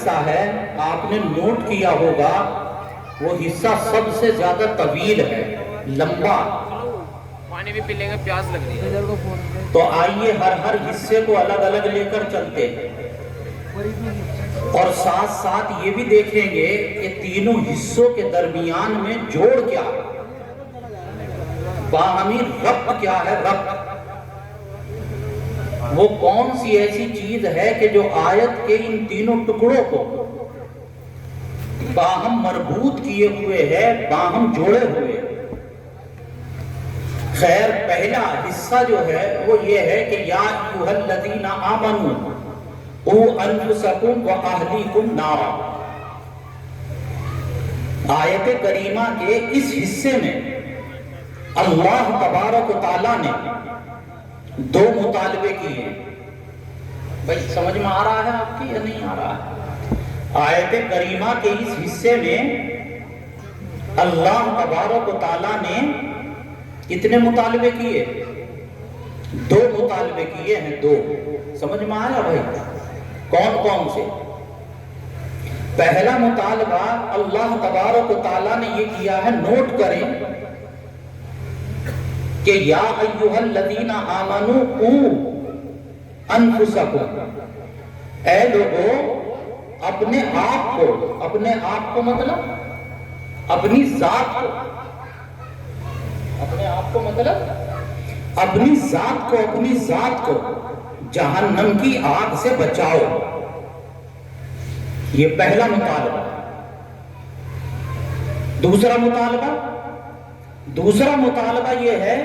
حصہ ہے آپ نے نوٹ کیا ہوگا وہ حصہ سب سے زیادہ طویل ہے، لمبا۔ پانی بھی پی لیں گے، پیاس لگ رہی ہے۔ تو آئیے ہر حصے کو الگ الگ لے کر چلتے ہیں، اور ساتھ ساتھ یہ بھی دیکھیں گے کہ تینوں حصوں کے درمیان میں جوڑ کیا ہے، باہمی ربط کیا ہے۔ ربط وہ کون سی ایسی چیز ہے کہ جو آیت کے ان تینوں ٹکڑوں کو باہم مربوط کیے ہوئے ہے، باہم جوڑے ہوئے۔ خیر پہلا حصہ جو ہے وہ یہ ہے کہ یا ایھا الذین آمنوا قوا انفسکم واہلیکم نارا۔ آیت کریمہ کے اس حصے میں اللہ تبارک و تعالیٰ نے دو مطالبے کیے۔ بھائی سمجھ میں آ رہا ہے آپ کی یا نہیں آ رہا ہے؟ آیت کریمہ کے اس حصے میں اللہ تبارک و تعالیٰ نے کتنے مطالبے کیے؟ دو مطالبے کیے ہیں، دو۔ سمجھ میں آیا بھائی؟ کون کون سے؟ پہلا مطالبہ اللہ تبارک و تعالیٰ نے یہ کیا ہے، نوٹ کریں کہ یا ایھا الذین آمنوا قوا انفسکم، اے لوگو اپنے آپ کو مطلب اپنی ذات کو، اپنی ذات کو جہنم کی آگ سے بچاؤ۔ یہ پہلا مطالبہ۔ دوسرا مطالبہ یہ ہے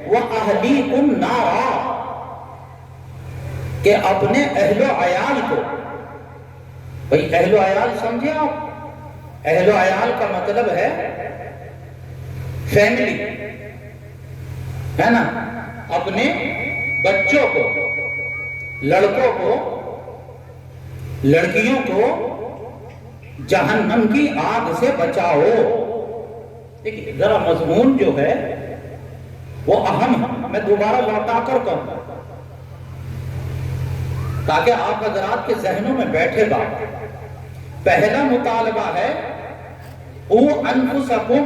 وَأَهْلِيكُمْ نَارًا، کہ اپنے اہل و عیال کو، بھئی اہل و عیال سمجھے آپ؟ اہل و عیال کا مطلب ہے فیملی، ہے نا؟ اپنے بچوں کو، لڑکوں کو، لڑکیوں کو جہنم کی آگ سے بچاؤ۔ دیکھیے ذرا مضمون جو ہے وہ اہم ہے، میں دوبارہ لوٹا کر کہوں تاکہ آپ حضرات کے ذہنوں میں بیٹھے گا۔ پہلا مطالبہ ہے قوا انفسکم،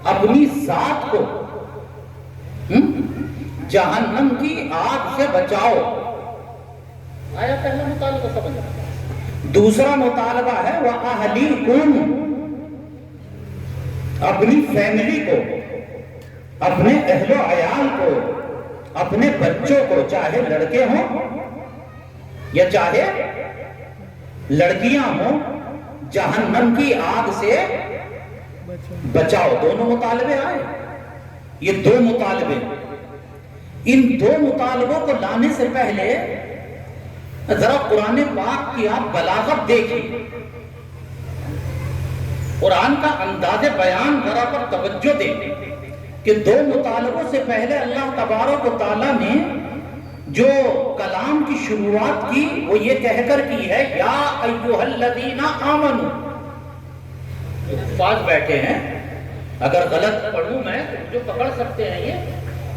اپنی ذات کو جہنم کی آگ سے بچاؤ۔ آیا پہلا مطالبہ سمجھ؟ دوسرا مطالبہ ہے وَأَهْلِيكُمْ، اپنی فیملی کو، اپنے اہل و عیال کو، اپنے بچوں کو، چاہے لڑکے ہوں یا چاہے لڑکیاں ہوں، جہنم کی آگ سے بچاؤ۔ دونوں مطالبے آئے، یہ دو مطالبے۔ ان دو مطالبوں کو لانے سے پہلے ذرا قرآن پاک کی آپ بلاغت دیکھیں، قرآن کا انداز بیان ذرا پر توجہ دیں کہ دو مطالبوں سے پہلے اللہ تبارک و تعالیٰ نے جو کلام کی شروعات کی وہ یہ کہہ کر کی ہے یا ایھا الذین آمنوا۔ الفاظ بیٹھے ہیں، اگر غلط پڑھوں میں تو جو پکڑ سکتے ہیں، یہ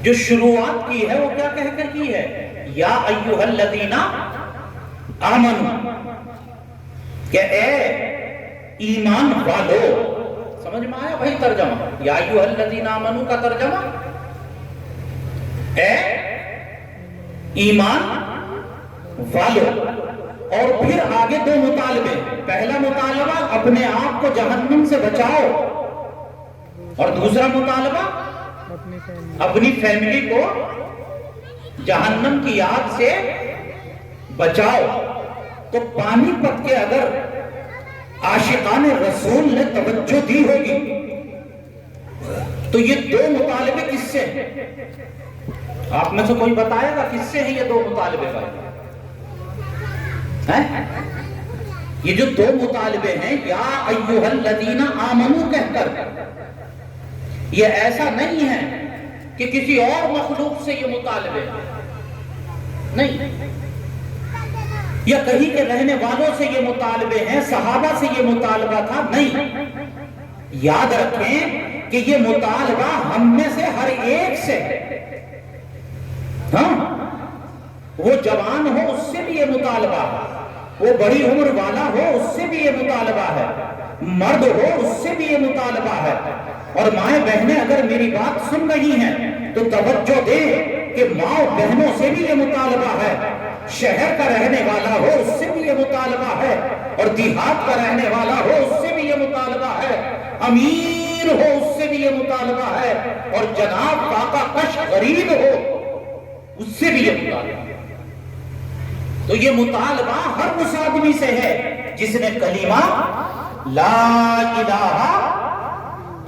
جو شروعات کی ہے وہ کیا کہہ کر کی ہے؟ یا ایھا الذین آمنوا، کہ اے ایمان والو۔ سمجھ میں آیا بھائی ترجمہ؟ یا ایھا الذین آمنوا کا ترجمہ اے ایمان والو۔ اور پھر آگے دو مطالبے۔ پہلا مطالبہ اپنے آپ کو جہنم سے بچاؤ، اور دوسرا مطالبہ اپنی فیملی کو جہنم کی آگ سے بچاؤ۔ تو پانی پت کے اگر عاشقان رسول نے توجہ دی ہوگی تو یہ دو مطالبے کس سے ہیں؟ آپ میں سے کوئی بتائے گا کس سے ہیں یہ دو مطالبے بھائی؟ یہ جو دو مطالبے ہیں یا ایھا الذین آمنوا کہہ کر، یہ ایسا نہیں ہے کہ کسی اور مخلوق سے یہ مطالبے نہیں، یا کہیں کے رہنے والوں سے یہ مطالبے ہیں، صحابہ سے یہ مطالبہ تھا، نہیں۔ یاد رکھیں کہ یہ مطالبہ ہم میں سے ہر ایک سے ہے۔ ہاں، وہ جوان ہو اس سے بھی یہ مطالبہ ہے، وہ بڑی عمر والا ہو اس سے بھی یہ مطالبہ ہے، مرد ہو اس سے بھی یہ مطالبہ ہے۔ اور مائیں بہنیں اگر میری بات سن رہی ہیں تو توجہ دیں کہ ماں بہنوں سے بھی یہ مطالبہ ہے، شہر کا رہنے والا ہو اس سے بھی یہ مطالبہ ہے، اور دیہات کا رہنے والا ہو اس سے بھی یہ مطالبہ ہے، امیر ہو اس سے بھی یہ مطالبہ ہے، اور جناب پاکا کش غریب ہو اس سے بھی یہ مطالبہ ہے۔ تو یہ مطالبہ ہر اس آدمی سے ہے جس نے کلمہ لا الہ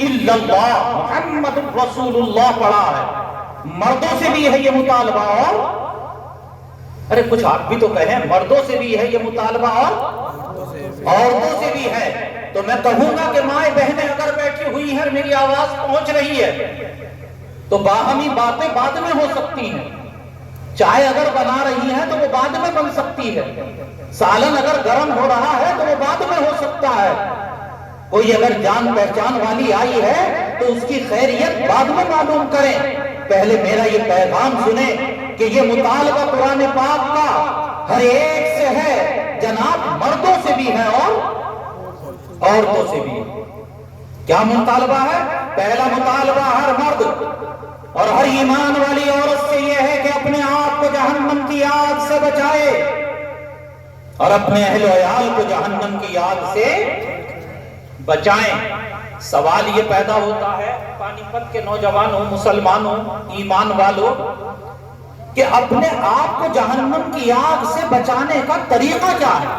الا اللہ محمد رسول اللہ پڑھا ہے۔ مردوں سے بھی ہے یہ مطالبہ، اور ارے کچھ آپ بھی تو کہیں، مردوں سے بھی ہے یہ مطالبہ اور عورتوں سے بھی ہے۔ تو میں کہوں گا کہ مائیں بہنیں اگر بیٹھی ہوئی ہیں، میری آواز پہنچ رہی ہے، تو باہمی باتیں بعد میں ہو سکتی ہیں۔ چائے اگر بنا رہی ہیں تو وہ بعد میں بن سکتی ہے، سالن اگر گرم ہو رہا ہے تو وہ بعد میں ہو سکتا ہے، کوئی اگر جان پہچان والی آئی ہے تو اس کی خیریت بعد میں معلوم کریں۔ پہلے میرا یہ پیغام سنیں کہ یہ مطالبہ قرآن پاک کا ہر ایک سے ہے، جناب مردوں سے بھی ہے اور عورتوں سے بھی ہے۔ کیا مطالبہ ہے؟ پہلا مطالبہ ہر مرد اور ہر ایمان والی عورت سے یہ ہے کہ اپنے آپ کو جہنم کی آگ سے بچائے اور اپنے اہل و عیال کو جہنم کی آگ سے بچائیں۔ سوال یہ پیدا ہوتا ہے پانی پت کے نوجوانوں، مسلمانوں، ایمان والوں، کہ اپنے آپ کو جہنم کی آگ سے بچانے کا طریقہ کیا ہے؟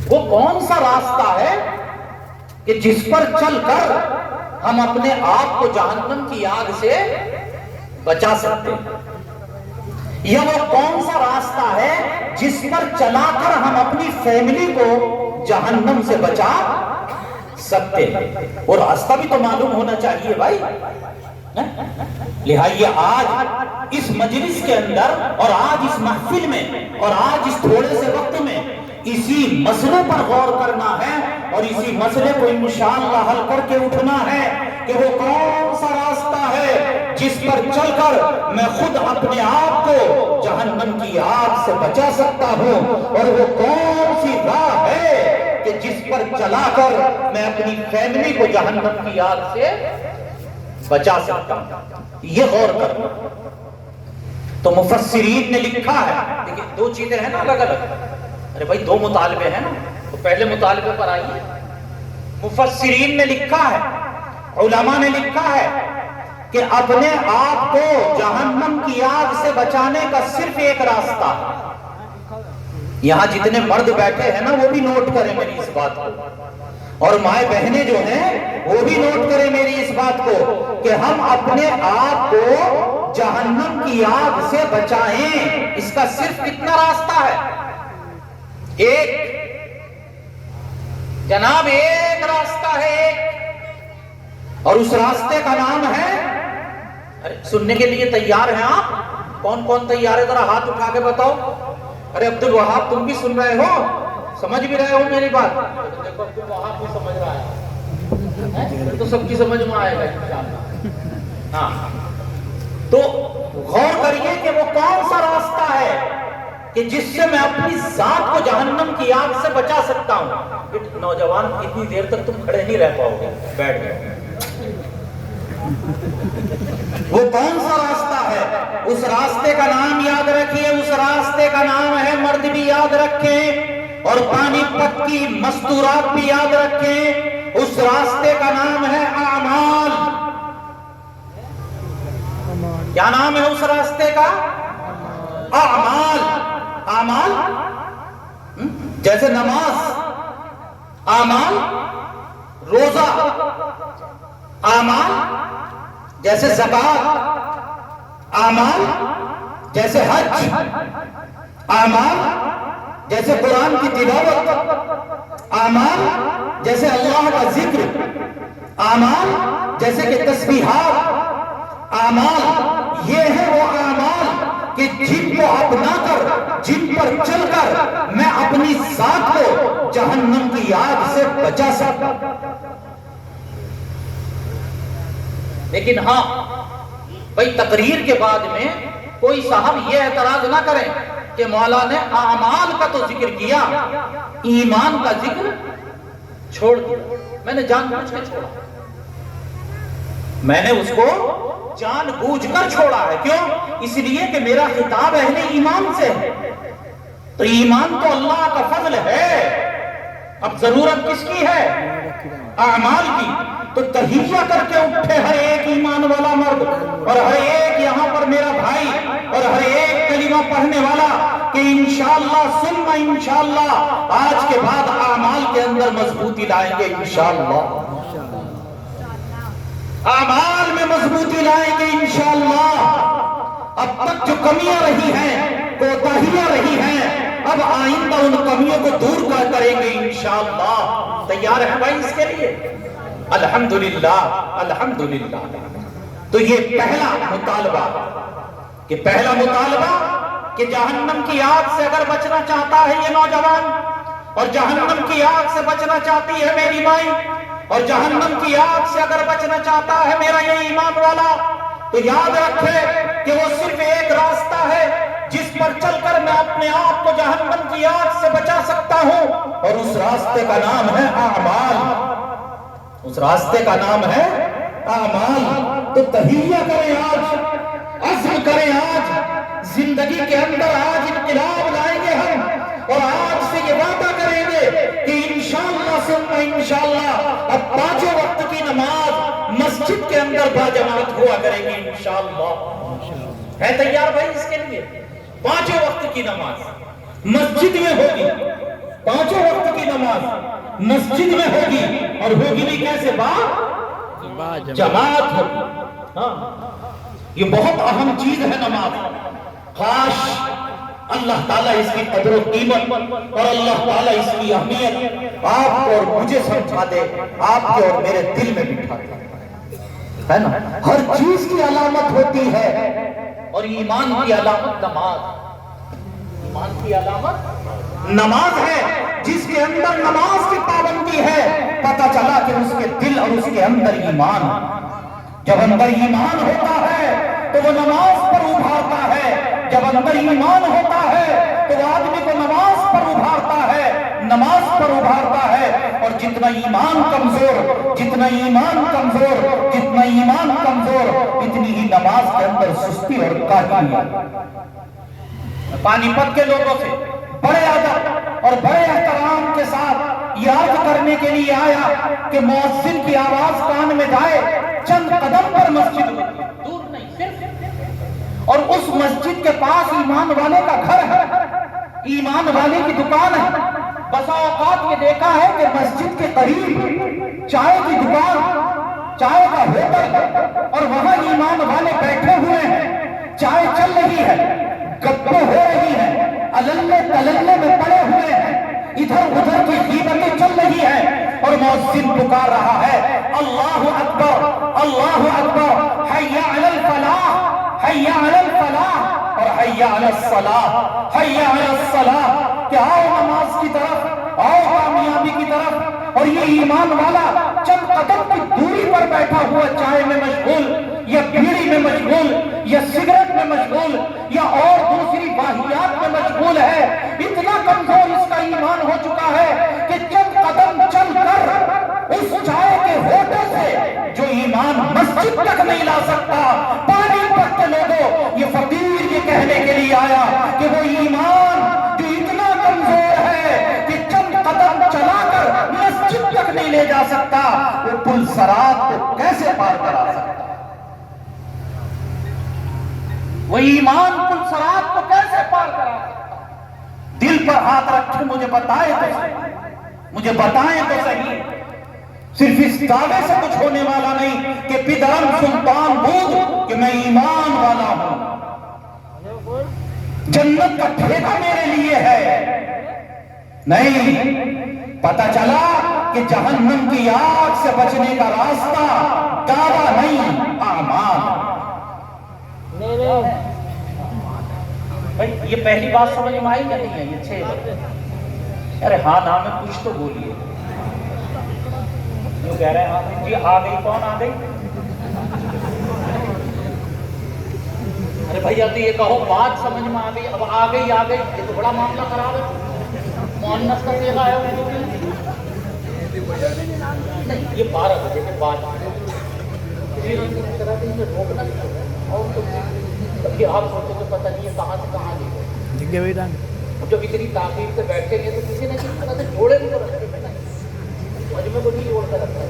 وہ کون سا راستہ ہے کہ جس پر چل کر ہم اپنے آپ کو جہنم کی آگ سے بچا سکتے ہیں؟ یا وہ کون سا راستہ ہے جس پر چلا کر ہم اپنی فیملی کو جہنم سے بچا سکتے ہیں؟ وہ راستہ بھی تو معلوم ہونا چاہیے بھائی۔ لہٰذا آج اس مجلس کے اندر اور آج اس محفل میں اور آج اس تھوڑے سے وقت میں اسی مسئلے پر غور کرنا ہے اور اسی مسئلے کو انشاءاللہ حل کر کے اٹھنا ہے کہ وہ کون سا راستہ ہے جس پر چل کر میں خود اپنے آپ کو جہنم کی آگ سے بچا سکتا ہوں، اور وہ کون سی راہ ہے کہ جس پر چلا کر میں اپنی فیملی کو جہنم کی آگ سے بچا سکتا ہوں۔ یہ غور کرنا۔ تو مفسرین نے لکھا ہے، دیکھیں دو چیزیں ہیں نا الگ الگ، ارے بھائی دو مطالبے ہیں نا، تو پہلے مطالبے پر آئیے۔ مفسرین نے لکھا ہے، علماء نے لکھا ہے کہ اپنے آپ کو جہنم کی آگ سے بچانے کا صرف ایک راستہ ہے۔ یہاں جتنے مرد بیٹھے ہیں نا وہ بھی نوٹ کریں میری اس بات کو، اور مائیں بہنیں جو ہیں وہ بھی نوٹ کریں میری اس بات کو کہ ہم اپنے آپ کو جہنم کی آگ سے بچائیں۔ اس کا صرف کتنا راستہ ہے؟ ایک، جناب ایک راستہ ہے، ایک، اور اس راستے کا نام ہے، سننے کے لیے تیار ہیں آپ؟ کون کون تیار ہے؟ ذرا ہاتھ اٹھا کے بتاؤ۔ ارے عبد الوہاب تم بھی سن رہے ہو، سمجھ بھی رہے ہو میری بات؟ دیکھو عبد الوہاب بھی سمجھ رہا ہے، تو سب کی سمجھ میں آئے گا انشاءاللہ۔ ہاں تو غور کریے کہ وہ کون سا راستہ ہے کہ جس سے میں اپنی ذات کو جہنم کی آگ سے بچا سکتا ہوں۔ نوجوان اتنی دیر تک تم کھڑے نہیں رہ پاؤ گے، بیٹھ گئے۔ وہ کون سا راستہ ہے؟ اس راستے کا نام یاد رکھیے، اس راستے کا نام ہے، مرد بھی یاد رکھیں اور پانی پت کی مستورات بھی یاد رکھیں، اس راستے کا نام ہے اعمال۔ کیا نام ہے اس راستے کا؟ اعمال۔ اعمال جیسے نماز، اعمال روزہ، اعمال جیسے زکوٰۃ، اعمال جیسے حج، اعمال جیسے قرآن کی تلاوت، اعمال جیسے اللہ کا ذکر، اعمال جیسے کہ تسبیحات، اعمال یہ ہے وہ اعمال کہ جن کو اپنا کر، جن پر چل کر میں اپنی ذات کو جہنم کی آگ سے بچا سکتا۔ لیکن ہاں بھائی تقریر کے بعد میں کوئی صاحب یہ اعتراض نہ کریں کہ مولا نے اعمال کا تو ذکر کیا، ایمان کا ذکر چھوڑ دیا۔ میں نے جان بوجھ کر چھوڑا، میں نے اس کو جان بوجھ کر چھوڑا ہے۔ کیوں؟ اس لیے کہ میرا خطاب اہل ایمان سے ہے، تو ایمان تو اللہ کا فضل ہے، اب ضرورت کس کی ہے؟ اعمال کی۔ تو تحیہ کر کے اٹھے ہر ایک ایمان والا مرد اور ہر ایک یہاں پر میرا بھائی اور ہر ایک کلمہ پڑھنے والا کہ انشاءاللہ ثم انشاءاللہ آج کے بعد اعمال کے اندر مضبوطی لائیں گے انشاءاللہ، اعمال میں مضبوطی لائیں گے انشاءاللہ۔ اب تک جو کمیاں رہی ہیں، کوتاہیاں رہی ہیں، اب آئندہ ان کمیوں کو دور کریں گے انشاءاللہ۔ تیار ہیں بھائی اس کے لیے؟ الحمدللہ الحمدللہ۔ تو یہ پہلا مطالبہ کہ کہ جہنم کی آگ سے اگر بچنا چاہتا ہے یہ نوجوان، اور جہنم کی آگ سے بچنا چاہتی ہے میری مائی، اور جہنم کی آگ سے اگر بچنا چاہتا ہے میرا یہ ایمان والا، تو یاد رکھے کہ وہ صرف ایک راستہ ہے جس پر چل کر میں اپنے آپ کو جہنم کی آگ سے بچا سکتا ہوں، اور اس راستے کا نام ہے اعمال، اس راستے کا نام ہے اعمال۔ تو تحیہ کریں آج، عزم کریں آج، زندگی کے اندر آج انقلاب لائیں گے ہم، اور آج سے یہ وعدہ کریں گے کہ انشاءاللہ ثم انشاءاللہ اب پانچوں وقت کی نماز مسجد کے اندر باجماعت ہوا کرے گی انشاءاللہ۔ ہے تیار بھائی اس کے لیے؟ پانچوں وقت کی نماز مسجد میں ہوگی، پانچوں وقت کی نماز مسجد میں ہوگی، اور ہوگی بھی کیسے؟ جماعت ہوگی۔ ہاں یہ بہت اہم چیز ہے نماز۔ کاش اللہ تعالیٰ اس کی قدر و قیمت اور اللہ تعالیٰ اس کی اہمیت آپ کو اور مجھے سمجھا دے، آپ کے اور میرے دل میں بٹھا دے، ہے نا؟ ہر چیز کی علامت ہوتی ہے، اور ایمان کی علامت نماز، ایمان کی علامت نماز ہے۔ جس کے اندر نماز کی پابندی ہے، پتہ چلا کہ اس کے دل اور اس کے اندر ایمان۔ جب اندر ایمان ہوتا ہے تو وہ نماز پر ابھارتا ہے، جب اندر ایمان ہوتا ہے تو وہ آدمی کو نماز پر ابھارتا ہے، نماز پر ابھارتا ہے۔ اور جتنا ایمان کمزور، جتنا ایمان کمزور، جتنا ایمان کمزور، اتنی ہی نماز کے اندر سستی اور کاہلی ہے۔ پانی پت کے لوگوں سے بڑے ادب اور بڑے احترام کے ساتھ یاد کرنے کے لیے آیا کہ مؤذن کی آواز کان میں جائے، چند قدم پر مسجد ہوتی، دور نہیں، صرف، اور اس مسجد کے پاس ایمان والے کا گھر ہے، ایمان والے کی دکان ہے۔ بسا اوقات یہ دیکھا ہے کہ مسجد کے قریب چائے کی دکان، چائے کا ہوٹل ہے، اور وہاں ایمان والے بیٹھے ہوئے ہیں، چائے چل رہی ہے، گپیں ہو رہی ہیں، اللے تللے میں پڑے ہوئے ہیں، ادھر ادھر کی غیبتیں چل رہی ہیں، اور مؤذن پکار رہا ہے اللہ اکبر اللہ اکبر، حی علی الفلاح حی علی الفلاح اور حی علی الصلاح حی علی الصلاح، کہ آؤ نماز کی طرف، آؤ کامیابی کی طرف۔ اور یہ ایمان والا چند قدم کی دوری پر بیٹھا ہوا چائے میں مشغول، یا بیڑی میں مشغول، یا سگریٹ میں مشغول، یا اور دوسری واہیات میں مشغول ہے۔ اتنا کمزور اس کا ایمان ہو چکا ہے کہ چند قدم چل کر اس چائے کے ہوٹل سے جو ایمان مسجد تک نہیں لا سکتا، پانی پت کے لوگوں، یہ فقیر یہ کہنے کے لیے آیا کہ وہ ایمان جو اتنا کمزور ہے کہ چند قدم چلا کر مسجد تک نہیں لے جا سکتا، وہ پل صراط کو کیسے پار کرا سکتا؟ وہ ایمان پل صراط کو کیسے پار کرا سکتا؟ دل پر ہاتھ رکھیں، مجھے بتائیں تو صحیح، مجھے بتائیں تو صحیح۔ صرف اس دعوے سے کچھ ہونے والا نہیں کہ پدرم سلطان بود کہ میں ایمان والا ہوں، جنت کا ٹھیکہ میرے لیے ہے، نہیں۔ پتہ چلا کہ جہنم کی آگ سے بچنے کا راستہ دعویٰ نہیں، اعمال۔ بھائی یہ پہلی بات سمجھ میں آئی یا نہیں ہے؟ یہ 6 بات، ارے ہاں نام میں کچھ تو بولیے، جو کہہ رہے ہیں ہاں جی آ گئی، کون آ گئی؟ ارے بھیا تو یہ کہو بات سمجھ میں آ گئی، اب آ گئی یہ تو بڑا معاملہ خراب ہے. مؤنث کا صیغہ ہے اردو میں نہیں، یہ 12 بجے کے بعد روکنا اور تو آپ سوچے تو پتہ نہیں ہے کہاں سے کہاں لے گئے. جب اتنی تاخیر سے بیٹھیں گے تو کسی نے کسی طرح سے جوڑے بھی تو رکھتے ہیں نا، مجمع کو نہیں جوڑ کر رکھا ہے.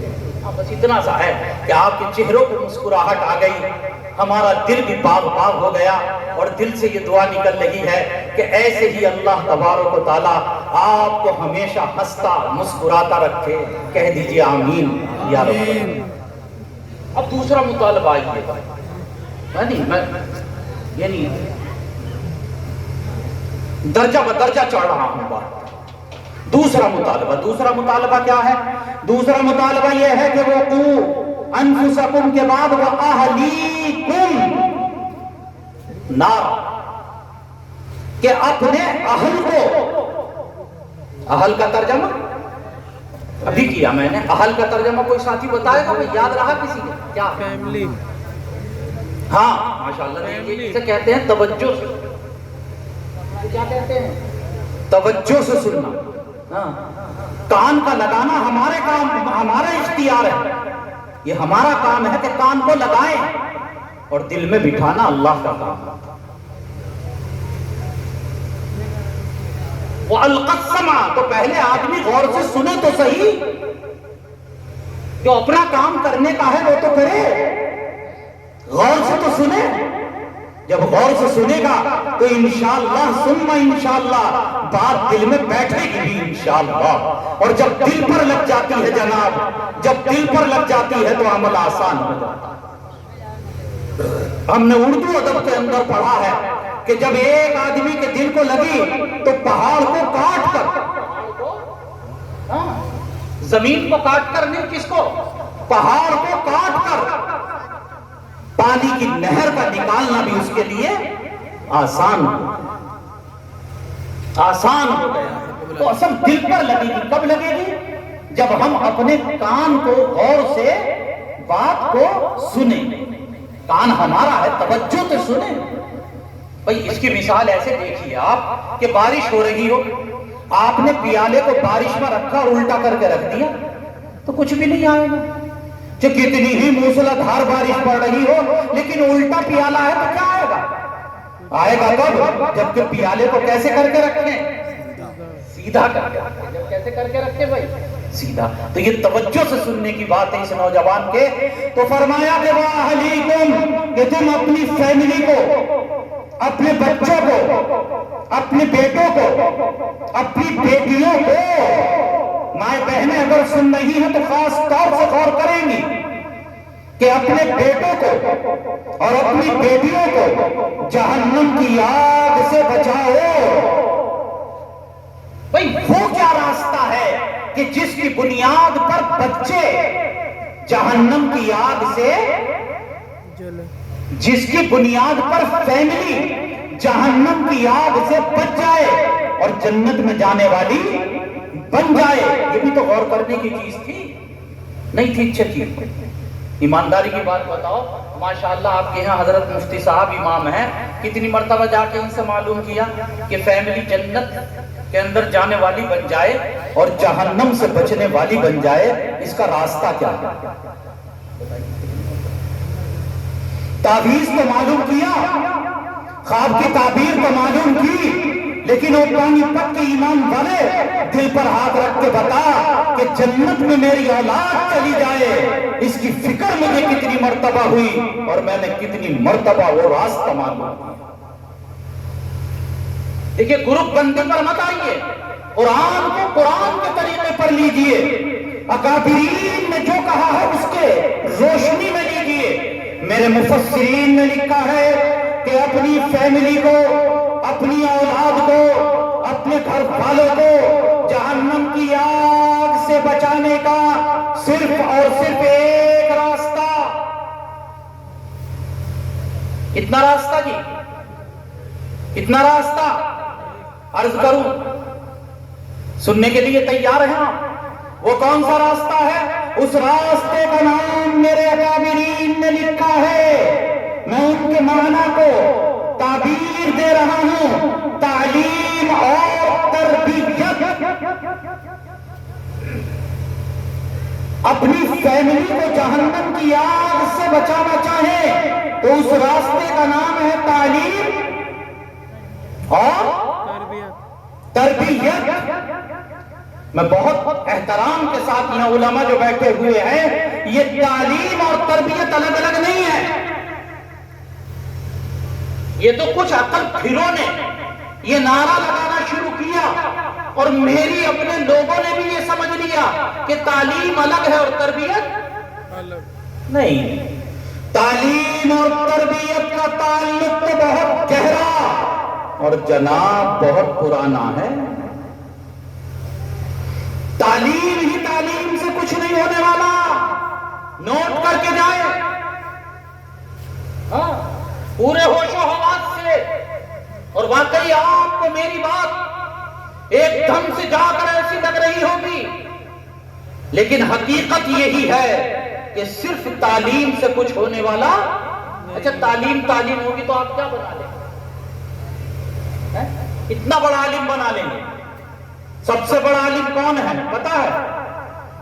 بس اتنا سا ہے کہ آپ کے چہروں پہ مسکراہٹ آ گئی، ہمارا دل بھی باغ باغ ہو گیا، اور دل سے یہ دعا نکل رہی ہے کہ ایسے ہی اللہ تبارک و تعالیٰ آپ کو ہمیشہ ہنستا مسکراتا رکھے. کہہ دیجئے آمین یا رب. اب دوسرا مطالبہ آئیے، یعنی درجہ بدرجہ چڑھ رہا ہوں بات. دوسرا مطالبہ کیا ہے؟ دوسرا مطالبہ یہ ہے کہ وقوا انفسکم کے بعد واہلیکم نار، کہ اپنے اہل کو، اہل کا ترجمہ ابھی کیا میں نے، اہل کا ترجمہ کوئی ساتھی بتائے گا؟ یاد رہا کسی نے کیا؟ فیملی. ہاں ماشاءاللہ، اسے کہتے ہیں توجہ سے. کیا کہتے ہیں؟ توجہ سے سننا. کان کا لگانا ہمارے کام، ہمارا اختیار ہے، یہ ہمارا کام ہے کہ کان کو لگائیں، اور دل میں بٹھانا اللہ کا کام ہے. وَأَلْقَى السَّمْعَ، تو پہلے آدمی غور سے سنے تو صحیح، جو اپنا کام کرنے کا ہے وہ تو کرے، غور سے تو سنے. جب غور سے سنے گا تو انشاءاللہ ثم انشاءاللہ بات دل میں بیٹھے گی بھی انشاءاللہ. اور جب دل پر لگ جاتی ہے جناب، جب دل پر لگ جاتی ہے تو عمل آسان ہو جاتا ہے. ہم نے اردو ادب کے اندر پڑھا ہے کہ جب ایک آدمی کے دل کو لگی تو پہاڑ کو کاٹ کر، زمین کو کاٹ کر نہیں، کس کو؟ پہاڑ کو کاٹ کر پانی کی نہر کا نکالنا بھی اس کے لیے آسان ہو گیا. تو اصل دل پر لگے گی. کب لگے گی؟ جب ہم اپنے کان کو غور سے بات کو سنیں. کان ہمارا ہے، توجہ سے سنیں. بھئی اس کی مثال ایسے دیکھیے آپ کہ بارش ہو رہی ہو، آپ نے پیالے کو بارش میں رکھا اور الٹا کر کے رکھ دیا تو کچھ بھی نہیں آئے گا. کہ کتنی ہی موسلادھار بارش پڑ رہی ہو لیکن الٹا پیالہ ہے تو کیا آئے گا؟ آئے گا کب؟ جب کہ پیالے کو کیسے کر کے رکھیں؟ سیدھا کر کے رکھیں. جب کیسے کر کے رکھیں بھائی؟ سیدھا. تو یہ توجہ سے سننے کی بات ہے اس نوجوان کے. تو فرمایا کہ وَأَهْلِيكُمْ، کہ تم اپنی فیملی کو، اپنے بچوں کو، اپنے بیٹوں کو، اپنی بیٹیوں کو، مائیں بہنیں اگر سن رہی ہیں تو خاص طور سے غور کریں گی کہ اپنے بیٹوں کو اور اپنی بیٹیوں کو جہنم کی آگ سے بچاؤ. بھئی وہ کیا راستہ ہے کہ جس کی بنیاد پر بچے جہنم کی آگ سے، جس کی بنیاد پر فیملی جہنم کی آگ سے بچ جائے اور جنت میں جانے والی بن جائے. یہ بھی تو غور کرنے کی چیز تھی، نہیں تھی؟ اچھا چیز. ایمانداری کی بات بتاؤ، ماشاءاللہ آپ کے یہاں حضرت مفتی صاحب امام ہیں، کتنی مرتبہ جا کے ان سے معلوم کیا کہ فیملی جنت کے اندر جانے والی بن جائے اور جہنم سے بچنے والی بن جائے، اس کا راستہ کیا ہے؟ تعویذ تو معلوم کیا، خواب کی تعبیر تو معلوم کی، لیکن وہ پانی پت کے ایمان والے دل پر ہاتھ رکھ کے بتا کہ جنت میں میری اولاد چلی جائے، اس کی فکر مجھے کتنی مرتبہ ہوئی اور میں نے کتنی مرتبہ وہ راستہ معلوم. دیکھیں گروپ بندی پر مت آئیے، قرآن کو قرآن کے طریقے پر لیجئے، اکابرین نے جو کہا ہے اس کے روشنی میں لیجئے. میرے مفسرین نے لکھا ہے کہ اپنی فیملی کو، اپنی اولاد کو، اپنے گھر والوں کو جہنم کی آگ سے بچانے کا صرف اور صرف ایک راستہ. اتنا راستہ جی، اتنا راستہ عرض کروں، سننے کے لیے تیار ہیں آپ؟ وہ کون سا راستہ ہے؟ اس راستے کا نام میرے اکابرین نے لکھا ہے. میں ان کے معنی کو تعبیر دے رہا ہوں، تعلیم اور تربیت۔ اپنی فیملی کو جہنم کی آگ سے بچانا چاہے تو اس راستے کا نام ہے تعلیم اور تربیت۔ میں بہت احترام کے ساتھ یہاں علماء جو بیٹھے ہوئے ہیں، یہ تعلیم اور تربیت الگ الگ نہیں ہے۔ یہ تو کچھ عقل پھروں نے یہ نعرہ لگانا شروع کیا اور میری اپنے لوگوں نے بھی یہ سمجھ لیا کہ تعلیم الگ ہے اور تربیت نہیں۔ تعلیم اور تربیت کا تعلق تو بہت گہرا اور جناب بہت پرانا ہے۔ تعلیم ہی تعلیم سے کچھ نہیں ہونے والا، نوٹ کر کے جائے پورے ہوش و حواس سے۔ اور واقعی آپ کو میری بات ایک دم سے جا کر ایسی لگ رہی ہوگی، لیکن حقیقت یہی ہے کہ صرف تعلیم سے کچھ ہونے والا۔ اچھا تعلیم ہوگی تو آپ کیا بنا لیں گے؟ اتنا بڑا عالم بنا لیں گے۔ سب سے بڑا عالم کون ہے پتا ہے؟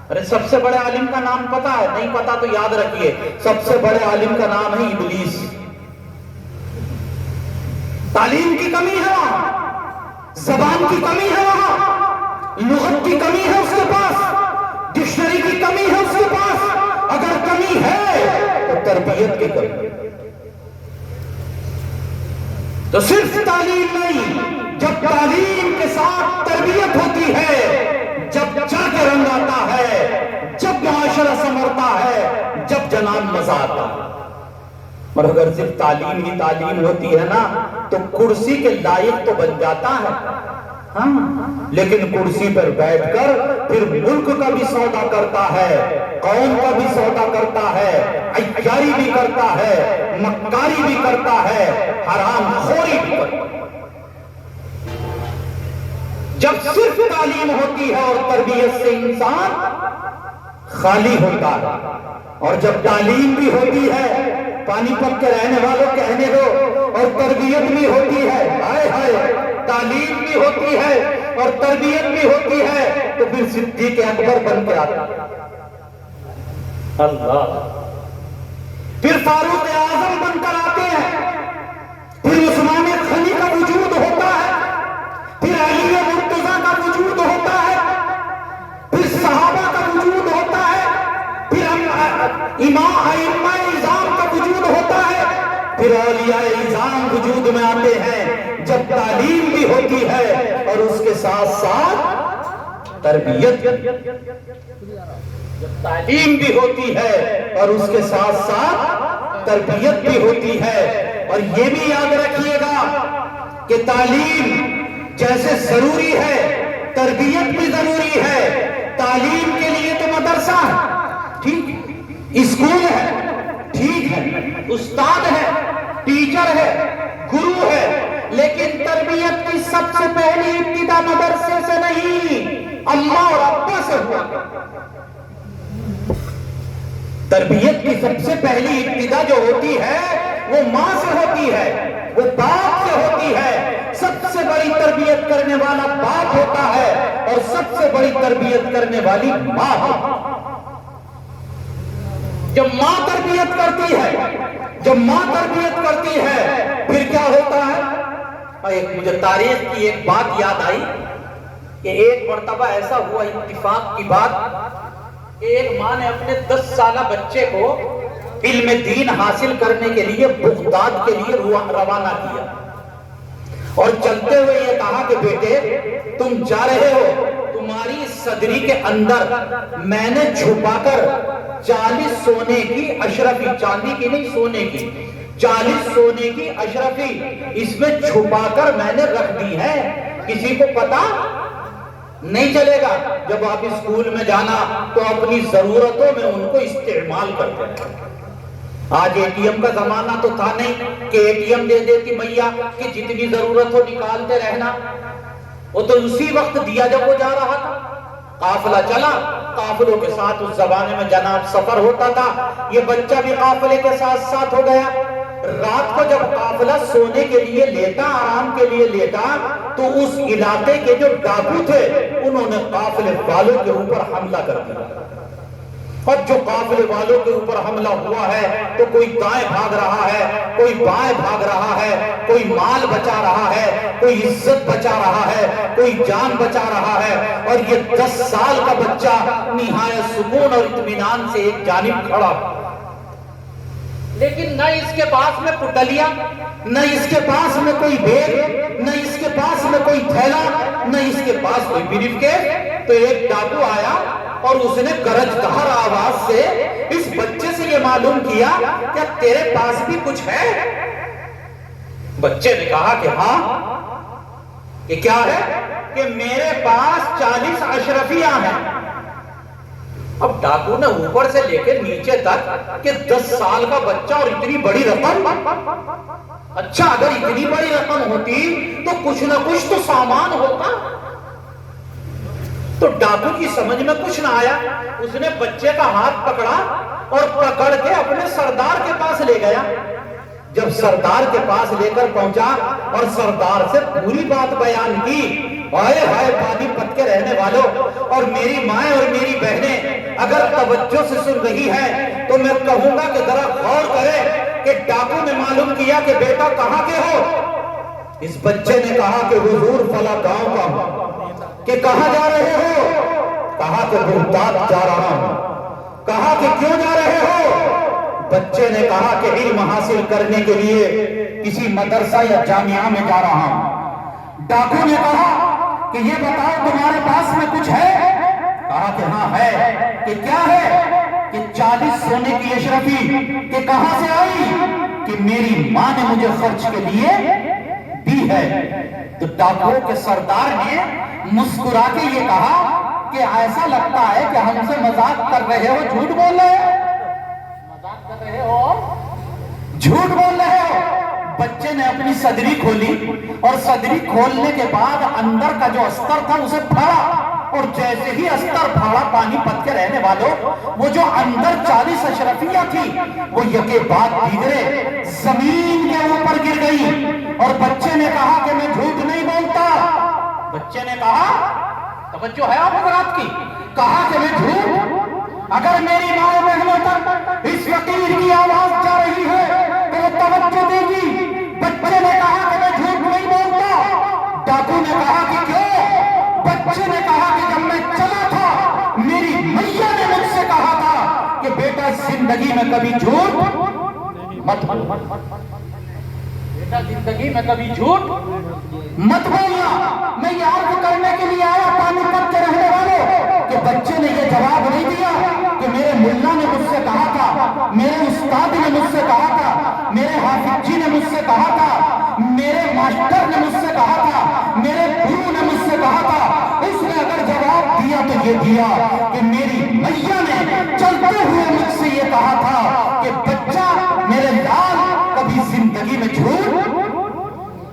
ارے سب سے بڑے عالم کا نام پتا ہے؟ نہیں پتا تو یاد رکھیے، سب سے بڑے عالم کا نام ہے ابلیس۔ تعلیم کی کمی ہے وہاں، زبان کی کمی ہے وہاں، لغت کی کمی ہے اس کے پاس، ڈکشنری کی کمی ہے اس کے پاس۔ اگر کمی ہے تو تربیت کی کمی۔ تو صرف تعلیم نہیں، جب تعلیم کے ساتھ تربیت ہوتی ہے، جب جا کے رنگ آتا ہے، جب معاشرہ سنورتا ہے، جب جنان مزہ آتا ہے۔ اور اگر صرف تعلیم ہی تعلیم ہوتی ہے نا تو کرسی کے لائق تو بن جاتا ہے، ہاں، لیکن کرسی پر بیٹھ کر پھر ملک کا بھی سودا کرتا ہے، قوم کا بھی سودا کرتا ہے، عیاری بھی کرتا ہے، مکاری بھی کرتا ہے، حرام خوری بھی کرتا ہے۔ جب صرف تعلیم ہوتی ہے اور تربیت سے انسان خالی ہوتا ہے، اور جب تعلیم بھی ہوتی ہے، پانی پت کے رہنے والوں کہنے دو، اور تربیت بھی ہوتی ہے، ہائے ہائے، تعلیم بھی ہوتی ہے اور تربیت بھی ہوتی ہے، تو پھر صدیق اکبر بن کے آتا ہے، اللہ، پھر فاروق اعظم بن کر آتے ہیں، پھر عثمان غنی کا وجود ہوتا ہے، پھر علی مرتضیٰ کا وجود ہوتا ہے، پھر صحابہ کا وجود ہوتا ہے، پھر امام ائمہ اعظام کا وجود ہوتا ہے، پھر اولیاء اعظام وجود میں آتے ہیں۔ جب تعلیم بھی ہوتی ہے اور اس کے ساتھ ساتھ تربیت، جب تعلیم بھی ہوتی ہے اور اس کے ساتھ ساتھ تربیت بھی ہوتی ہے۔ اور یہ بھی یاد رکھیے گا کہ تعلیم جیسے ضروری ہے، تربیت بھی ضروری ہے۔ تعلیم کے لیے تو مدرسہ ہے، ٹھیک، اسکول ہے، ٹھیک ہے، استاد ہے، ٹیچر ہے، گرو ہے، لیکن تربیت کی سب سے پہلی ابتدا مدرسے سے نہیں، اماں اور ابا سے ہوا۔ تربیت کی سب سے پہلی ابتدا جو ہوتی ہے وہ ماں سے ہوتی ہے، وہ باپ سے ہوتی ہے۔ سب سے بڑی تربیت کرنے والا باپ ہوتا ہے اور سب سے بڑی تربیت کرنے والی ماں ہوتی ہے۔ جب ماں تربیت کرتی ہے پھر کیا ہوتا ہے؟ مجھے تاریخ کی ایک بات یاد آئی کہ ایک مرتبہ ایسا ہوا، اتفاق کی بات، کہ ایک ماں نے اپنے 10 سالہ بچے کو علم دین حاصل کرنے کے لیے بغداد کے لیے روانہ کیا، اور چلتے ہوئے یہ کہا کہ بیٹے تم جا رہے ہو، تمہاری صدری کے اندر میں نے چھپا کر 40 سونے کی اشرفی، چاندی کی نہیں سونے کی، 40 سونے کی اشرفی اس میں چھپا کر میں نے رکھ دی ہے، کسی کو پتا نہیں چلے گا۔ جب آپ اسکول میں جانا تو اپنی ضرورتوں میں ان کو استعمال کرتے ہیں۔ آج اے ٹی ایم کا زمانہ تو تھا نہیں کہ اے ٹی ایم دے دیتی میاں کہ جتنی ضرورت ہو نکالتے رہنا، وہ تو اسی وقت دیا جب وہ جا رہا تھا۔ قافلہ چلا، قافلوں کے ساتھ اس زمانے میں جناب سفر ہوتا تھا، یہ بچہ بھی قافلے کے ساتھ ساتھ ہو گیا۔ رات کو جب قافلہ سونے کے لیے لیٹا، آرام کے لیے لیٹا، تو اس علاقے کے جو ڈاکو تھے انہوں نے قافلے والوں کے اوپر حملہ کر دیا. اور جو قافلے والوں کے اوپر حملہ ہوا ہے تو کوئی دائیں بھاگ رہا ہے، کوئی بائیں بھاگ رہا ہے، کوئی مال بچا رہا ہے، کوئی عزت بچا رہا ہے، کوئی جان بچا رہا ہے. اور یہ 10 سال کا بچہ نہایت سکون اور اطمینان سے ایک جانب کھڑا، لیکن نہ اس کے پاس میں پٹلیا، نہ اس کے پاس میں کوئی بیگ، نہ اس کے پاس میں کوئی تھیلا، نہ اس کے پاس کوئی بریف کیس. تو ایک ڈاکو آیا اور اس نے گرجدار آواز سے اس بچے سے یہ معلوم کیا کہ تیرے پاس بھی کچھ ہے؟ بچے نے کہا کہ ہاں. کہ کیا ہے؟ کہ میرے پاس 40 اشرفیاں ہیں. اب ڈاکو نے اوپر سے لے کے نیچے تک کہ 10 سال کا بچہ اور اتنی بڑی رقم. اچھا اگر اتنی بڑی رقم ہوتی تو کچھ نہ کچھ تو سامان ہوتا. تو ڈاکو کی سمجھ میں کچھ نہ آیا. اس نے بچے کا ہاتھ پکڑا اور پکڑ کے اپنے سردار کے پاس لے گیا. جب سردار کے پاس لے کر پہنچا اور سردار سے پوری بات بیان کی، ہائے ہائے پانی پت کے رہنے والوں اور میری مائیں اور میری بہنیں اگر توجہ سے سن رہی ہے تو میں کہوں گا کہ ذرا غور کرے کہ ڈاکو نے معلوم کیا کہ بیٹا کہاں کے ہو؟ اس بچے نے کہا کہ حضور فلاں گاؤں کا ہوں. کہ کہاں جا رہے ہو؟ کہا کہ بغداد جا رہا ہوں. کہا کہ کیوں جا رہے ہو؟ بچے نے کہا کہ علم حاصل کرنے کے لیے کسی مدرسہ یا جامعہ میں جا رہا ہوں. ڈاکو نے کہا کہ یہ بتاؤ تمہارے پاس میں کچھ ہے؟ کہا کہ ہاں ہے. کہ کیا ہے؟ کہ 40 سونے کی اشرفی. کہ کہاں سے آئی؟ کہ میری ماں نے مجھے خرچ کے لیے دی ہے. تو ڈاکو کے سردار نے مسکرا کے یہ کہا کہ ایسا لگتا ہے کہ ہم سے مذاق کر رہے ہو، جھوٹ بول رہے ہو. مذاق کر رہے ہو، جھوٹ بول رہے ہو. بچے نے اپنی صدری کھولی اور صدری کھولنے کے بعد اندر کا جو استر تھا اسے پھاڑا. اور جیسے ہی استر پھاڑا پانی پت کے رہنے والوں، وہ جو اندر 40 اشرفیاں تھی وہ یکے بعد دیگرے زمین کے اوپر گر گئی. اور بچے نے کہا کہ میں جھوٹ نہیں بولتا. بچے نے کہا، توجہ ہے آپ حضرات کی، کہا کہ میں جھوٹ، اگر میری ماں بہنوں تک اس فقیر کی آواز جا رہی ہے تو وہ توجہ دے گی. بچے نے کہا کہ میں جھوٹ نہیں بولتا. ڈاکو نے کہا کہ کیوں؟ بچے نے کہا کہ جب میں چلا تھا میری میاں نے مجھ سے کہا تھا کہ بیٹا زندگی میں کبھی جھوٹ مت بولنا، بیٹا زندگی میں کبھی جھوٹ مت بولنا. میں یہ عرض کرنے کے لیے آیا پانی پت کے رہنے والوں کہ بچے نے یہ جواب نہیں دیا کہ میرے ملا نے مجھ سے کہا تھا، میرے استاد نے مجھ سے کہا تھا، میرے حافظ جی نے مجھ سے کہا تھا، میرے ماسٹر نے مجھ سے کہا تھا، میرے گرو نے مجھ سے کہا تھا. اس نے اگر جواب دیا تو یہ دیا کہ میری میاں نے چلتے ہوئے مجھ سے یہ کہا تھا کہ بچہ میرے لال کبھی زندگی میں جھوٹ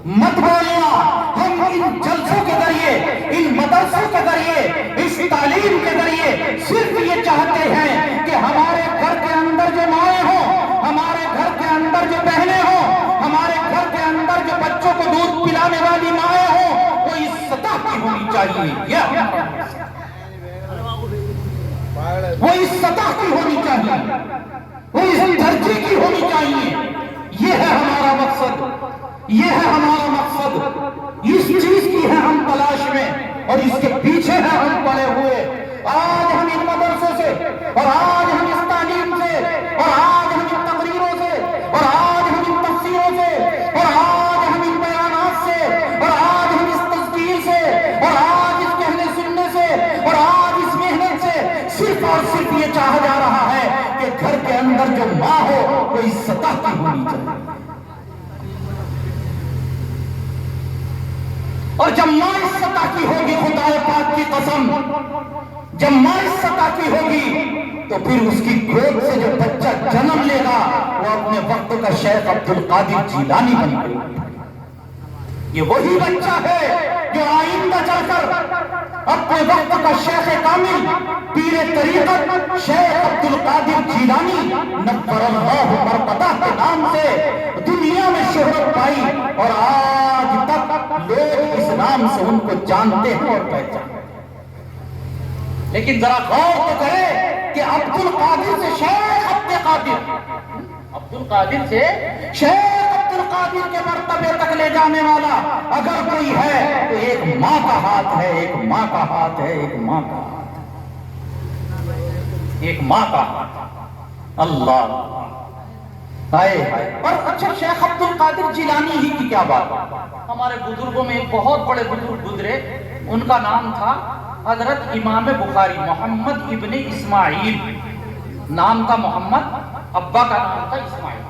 مت بولنا. ہم ان جلسوں کے ذریعے، ان مدرسوں کے ذریعے، اس تعلیم کے ذریعے صرف یہ چاہتے ہیں کہ ہمارے گھر کے اندر جو مائیں ہوں، ہمارے گھر کے اندر جو بہنیں ہوں، ہمارے گھر کے اندر جو بچوں کو دودھ پلانے والی مائیں ہوں، وہ اس سطح کی ہونی چاہیے. وہ اس سطح کی ہونی چاہیے، وہ اس درجے کی ہونی چاہیے. یہ ہے ہمارا مقصد، یہ ہے ہمارا مقصد. اس چیز کی ہے ہم تلاش میں اور اس کے پیچھے ہے ہم پڑے ہوئے. آج ہم ان مدرسوں سے اور آج ہم اس تعلیم سے اور آج ہم ان تقریروں سے اور آج ہم ان تفسیروں سے اور آج ہم ان بیانات سے اور آج ہم اس تذکیر سے اور آج اس کہنے سننے سے اور آج اس محنت سے صرف اور صرف یہ چاہا جا رہا ہے کہ گھر کے اندر جو ماں ہو وہ اس سطح کی ہونی چاہیے. اور جب ماں اس سطح کی ہوگی، خدا پاک کی قسم، جب ماں اس سطح کی ہوگی تو پھر اس کی گود سے جو بچہ جنم لے گا وہ اپنے وقت کا شیخ عبد القادر جیلانی بن گئی. یہ وہی بچہ ہے جو آئندہ چل کر اپنے وقت کا شیخ کامل پیر طریقت شیخ عبد القادر جیلانی نور اللہ مرقدہ کے نام سے دنیا میں شہرت پائی، اور آج تک لوگ اس نام سے ان کو جانتے ہیں اور پہچانتے ہیں۔ لیکن ذرا غور تو کرے کہ عبد القادر سے شیخ عبد القادر، عبد القادر سے شیخ عبد القادر کے مرتبے تک لے جانے والا اگر کوئی ہے تو ایک ماں کا ہاتھ ہے، ایک ماں کا ہاتھ ہے، ایک ماں کا ہاتھ، ایک ماں کا ہاتھ۔ اللہ ہائے ہائے۔ اور اچھا شیخ عبد القادر جیلانی ہی کی کیا بات، ہمارے بزرگوں میں ایک بہت بڑے بزرگ گزرے، ان کا نام تھا حضرت امام بخاری محمد ابن اسماعیل، نام تھا محمد، ابا کا نام تھا اسماعیل۔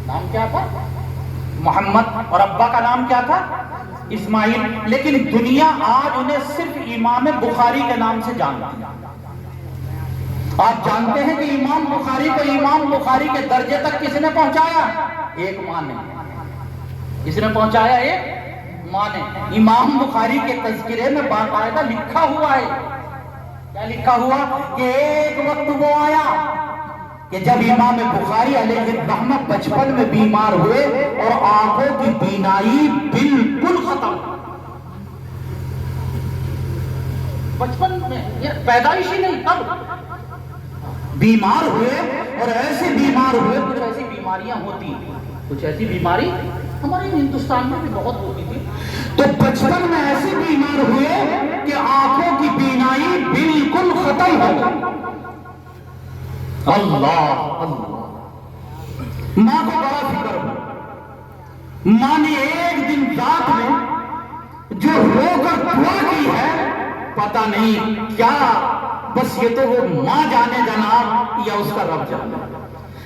نام کیا تھا؟ محمد، اور ابا کا نام کیا تھا؟ اسماعیل۔ لیکن دنیا آج انہیں صرف امام بخاری کے نام سے جانتی ہے۔ آپ جانتے ہیں کہ امام بخاری کو امام بخاری کے درجے تک کس نے پہنچایا؟ ایک ماں نے۔ کس نے پہنچایا؟ ایک ماں نے۔ امام بخاری کے تذکرے میں باقاعدہ لکھا ہوا ہے، کیا لکھا ہوا؟ کہ ایک وقت وہ آیا کہ جب امام بخاری علیہ الرحمہ بچپن میں بیمار ہوئے اور آنکھوں کی بینائی بالکل ختم، بچپن میں، یہ پیدائشی نہیں، تب بیمار ہوئے، اور ایسے بیمار ہوئے، کچھ ایسی بیماریاں ہوتی، کچھ ایسی بیماری ہمارے ہندوستان میں بھی بہت ہوتی تھی، تو بچپن میں ایسے بیمار ہوئے کہ آنکھوں کی بینائی بالکل ختم ہو گئی۔ اللہ اللہ، ماں کو بڑا فکر ہو، ماں نے ایک دن رات میں جو رو کر دعا کی ہے پتہ نہیں کیا، بس یہ تو وہ ماں جانے جناب یا اس کا رب جانے۔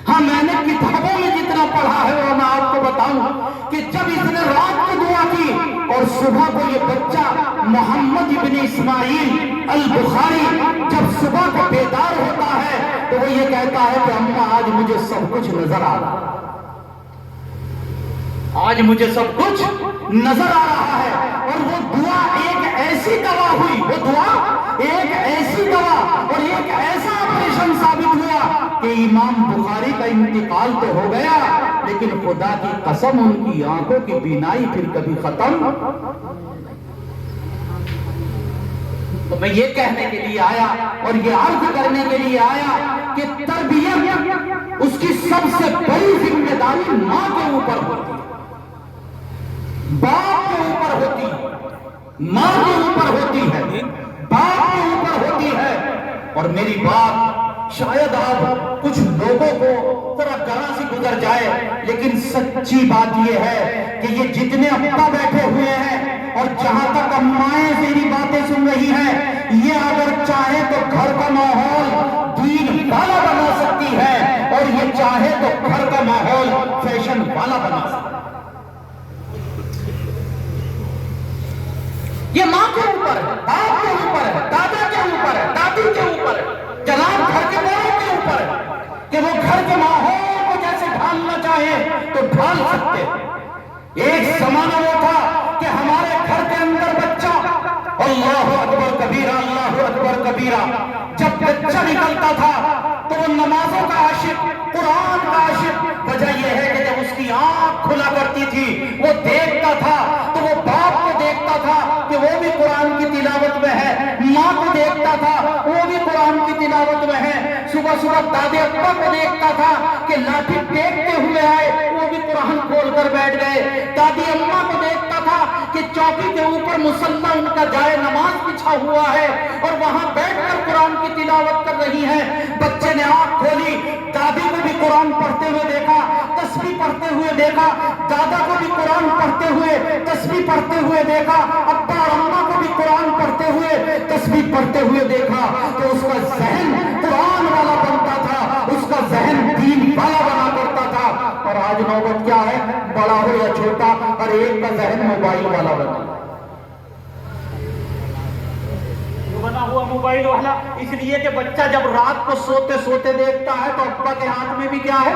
ہاں میں نے کتابوں میں جتنا پڑھا ہے وہ میں آپ کو بتاؤں کہ جب اس نے رات کو دعا کی اور صبح کو یہ بچہ محمد ابن اسماعیل البخاری جب صبح کو بیدار ہوتا ہے تو وہ یہ کہتا ہے کہ اماں آج مجھے سب کچھ نظر آ رہا ہے، آج مجھے سب کچھ نظر آ رہا ہے۔ اور وہ دعا ایک ایسی دوا ہوئی، وہ دعا ایک ایسی دوا اور ایک ایسا آپریشن ثابت ہوا کہ امام بخاری کا انتقال تو ہو گیا، لیکن خدا کی قسم ان کی آنکھوں کی بینائی پھر کبھی ختم۔ تو میں یہ کہنے کے لیے آیا اور یہ عرض کرنے کے لیے آیا کہ تربیت اس کی سب سے بڑی ذمہ داری ماں کے اوپر ہوتی ہے، باپ کے اوپر ہوتی ہے، ماں کے اوپر ہوتی ہے، باپ کے اوپر ہوتی ہے۔ اور میری بات شاید آپ کچھ لوگوں کو ذرا گراں سے گزر جائے، لیکن سچی بات یہ ہے کہ یہ جتنے ابا بیٹھے ہوئے ہیں اور جہاں تک امائیں میری باتیں سن رہی ہیں، یہ اگر چاہے تو گھر کا ماحول دین والا بنا سکتی ہے، اور یہ چاہے تو گھر کا ماحول فیشن والا بنا سکتی ہے۔ یہ ماں کے اوپر ہے، باپ کے اوپر ہے، دادا کے اوپر ہے، دادی کے اوپر ہے، جناب گھر کے بڑوں کے اوپر ہے کہ وہ گھر کے ماحول کو جیسے ڈھالنا چاہے تو ڈھال سکتے۔ ایک زمانہ وہ تھا کہ ہمارے گھر کے اندر بچہ اللہ اکبر کبیرہ، اللہ اکبر کبیرہ، جب بچہ نکلتا تھا تو وہ نمازوں کا عاشق، قرآن کا عاشق۔ وجہ یہ ہے کہ جب اس کی آنکھ کھلا کرتی تھی وہ دیکھتا تھا تو وہ باپ کو دیکھتا تھا کہ وہ بھی قرآن کی تلاوت میں ہے، ماں کو دیکھتا تھا وہ بھی قرآن کی تلاوت میں ہے، صبح صبح دادے ابا کو دیکھتا تھا کہ لاٹھی ٹیکتے ہوئے آئے وہ بھی قرآن کھول کر بیٹھ گئے، دادی اماں کو دیکھتا تھا کہ چوکی کے اوپر مصلی ان کا جائے نماز بچھا ہوا ہے اور وہاں بیٹھ کر قرآن کی تلاوت کر رہی ہے۔ بچے نے آنکھ کھولی، دادی کو بھی قرآن پڑھتے ہوئے دیکھا، تسبیح پڑھتے ہوئے دیکھا، دادا کو بھی قرآن پڑھتے ہوئے تسبیح پڑھتے ہوئے دیکھا، ابا اور اماں کو بھی قرآن پڑھتے ہوئے تسبیح پڑھتے ہوئے دیکھا، تو اس کا ذہن قرآن والا بنتا تھا، اس کا ذہن دین والا بنا کرتا تھا۔ اور آج نوبت کیا ہے، بڑا ہو یا چھوٹا ہر ایک کا ذہن موبائل والا بنا ہوا موبائل والا، اس لیے کہ بچہ جب رات کو سوتے سوتے دیکھتا ہے تو ابا کے ہاتھ میں بھی کیا ہے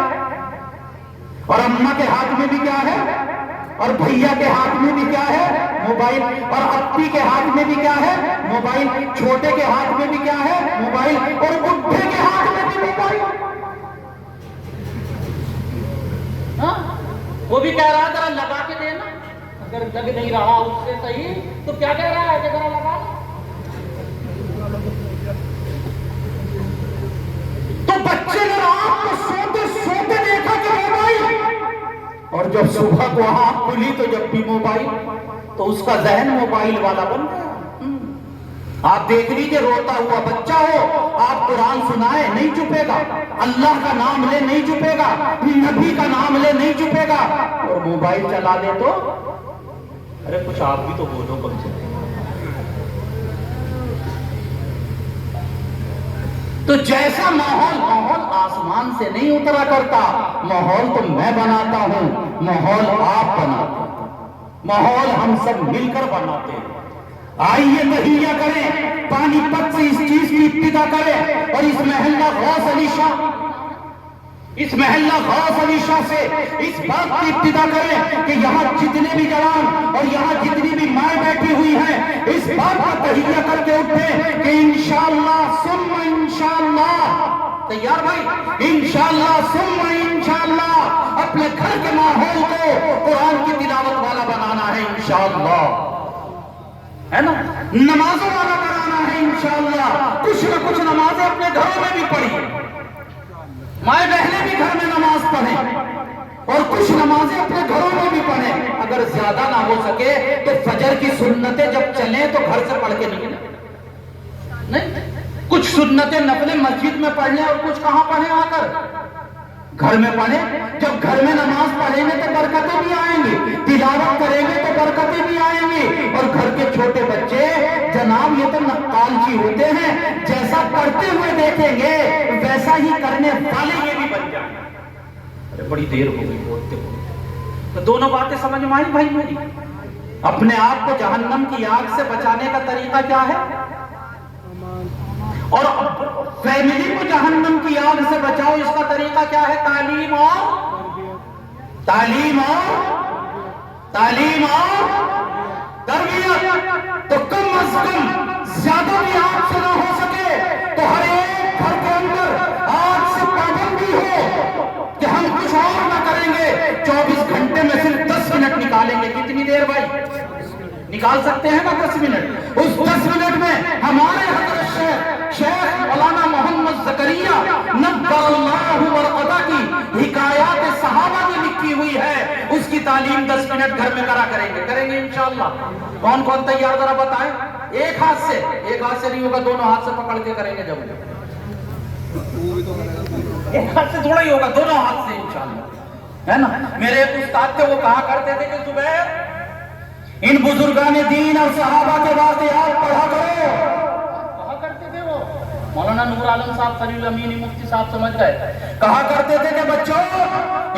اور اماں کے ہاتھ میں بھی کیا ہے، اور بھیا کے ہاتھ میں بھی کیا ہے؟ موبائل. اور اپی کے ہاتھ میں بھی کیا ہے؟ موبائل. چھوٹے کے ہاتھ میں بھی کیا ہے؟ موبائل. اور بڈھے کے ہاتھ میں بھی موبائل. ہاں وہ بھی کہہ رہا ذرا لگا کے دینا. اگر لگ نہیں رہا اس سے صحیح تو کیا کہہ رہا ہے کہ ذرا لگا. تو بچے نے آپ کو سوتے سوتے دیکھا کہ موبائل, اور جب صبح کو آنکھ کھلی تو جب بھی موبائل, تو اس کا ذہن موبائل والا بن گیا. آپ دیکھ لیجئے روتا ہوا بچہ ہو, آپ قرآن سنائے نہیں چپے گا, اللہ کا نام لے نہیں چپے گا, نبی کا نام لے نہیں چپے گا, اور موبائل چلا دے تو ارے کچھ آپ بھی تو بولو کم سے کم. تو جیسا ماحول آسمان سے نہیں اترا کرتا, ماحول تو میں بناتا ہوں, ماحول آپ بناتے ہیں, ماحول ہم سب مل کر بناتے ہیں. آئیے تحیہ کریں, پانی پت سے اس چیز کی ابتدا کریں, اور اس محلہ غوث علی شاہ, اس محلہ غوث علی شاہ سے اس بات کی ابتدا کریں کہ یہاں جتنے بھی جوان اور یہاں جتنی بھی مائیں بیٹھی ہوئی ہیں, اس بات کا تحیہ کر کے اٹھیں کہ انشاءاللہ ثم انشاءاللہ. تیار بھائی؟ انشاءاللہ ثم انشاءاللہ اپنے گھر کے ماحول کو قرآن کی تلاوت والا بنانا ہے انشاءاللہ, ہے نا, نمازوں والا بنانا ہے انشاءاللہ. کچھ نہ کچھ نمازیں اپنے گھروں میں بھی پڑھی, مائیں بہنیں بھی گھر میں نماز پڑھیں, اور کچھ نمازیں اپنے گھروں میں بھی پڑھیں. اگر زیادہ نہ ہو سکے تو فجر کی سنتیں جب چلیں تو گھر سے پڑھ کے نکلیں. نہیں, کچھ سنتیں نفلیں مسجد میں پڑھ لیں, اور کچھ کہاں پڑھیں؟ آ کر گھر میں پڑھیں. جب گھر میں نماز پڑھیں گے تو برکتیں بھی آئیں گی, تلاوت کریں گے تو برکتیں بھی آئیں گی. اور گھر کے چھوٹے بچے جناب یہ تو نقال جی ہوتے ہیں, جیسا کرتے ہوئے دیکھیں گے ویسا ہی کرنے والے یہ بھی بن جائیں. ارے بڑی دیر ہو گئی بولتے ہوئے. تو دونوں باتیں سمجھ میں آئی بھائی میری؟ اپنے آپ کو جہنم کی آگ سے بچانے کا طریقہ کیا ہے, اور فیملی کو جہنم کی آگ سے بچاؤ اس کا طریقہ کیا ہے؟ تعلیم اور تربیت. تو کم از کم زیادہ بھی آپ سے نہ ہو سکے تو ہر ایک گھر کے اندر آج سے پابندی ہو کہ ہم کچھ اور نہ کریں گے, 24 گھنٹے میں صرف 10 منٹ نکالیں گے. کتنی دیر بھائی نکال سکتے ہیں نا؟ 10 منٹ. اس 10 منٹ میں ہمارے حضرت شیخ مولانا محمد زکریا نبّر اللہ ورقدہ کی حکایات صحابہ میں لکھی ہوئی ہے, اس کی تعلیم 10 منٹ گھر میں کریں گے انشاءاللہ. کون کون تیار ذرا بتائیں؟ ایک ہاتھ سے نہیں ہوگا, دونوں ہاتھ سے پکڑ کے کریں گے. جب ایک ہاتھ سے تھوڑا ہی ہوگا, دونوں ہاتھ سے انشاءاللہ, ہے نا. میرے ایک استاد تھے, وہ کہا کرتے تھے کہ زبیر ان بزرگان دین اور صحابہ کے واقعات پڑھا کرو. کہا کرتے تھے وہ مولانا نور عالم صاحب, خلیل امین مفتی صاحب سمجھ گئے. کہا کرتے تھے کہ بچوں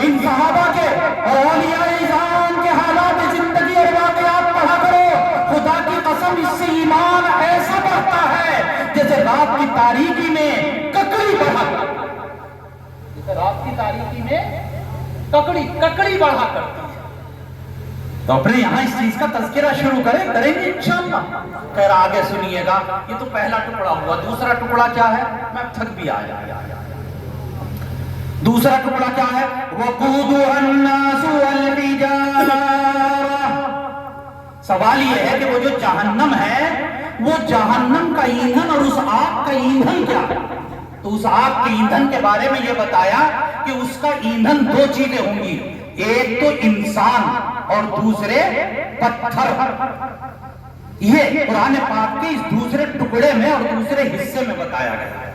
ان صحابہ کے اور اولیاء اعظام کے حالات زندگی اور واقعات پڑھا کرو. خدا کی قسم اس سے ایمان ایسا بڑھتا ہے جیسے رات کی تاریکی میں ککڑی بڑھا کرتی ہے, جیسے رات کی تاریکی میں ککڑی بڑھا کرتی ہے. تو اپنے یہاں اس چیز کا تذکرہ شروع کریں گے انشاءاللہ. خیر آگے سنیے گا, یہ تو پہلا ٹکڑا ہوا. دوسرا ٹکڑا کیا ہے؟ میں تھک بھی آیا. دوسرا ٹکڑا کیا ہے؟ وَقُودُهَا النَّاسُ وَالْحِجَارَةُ. سوال یہ ہے کہ وہ جو جہنم ہے, وہ جہنم کا ایندھن اور اس آگ کا ایندھن کیا ہے؟ تو اس آگ کے ایندھن کے بارے میں یہ بتایا کہ اس کا ایندھن 2 چیزیں ہوں گی, ایک تو انسان اور دوسرے پتھر. یہ قرآن پاک کے اس دوسرے ٹکڑے میں اور دوسرے حصے میں بتایا گیا ہے.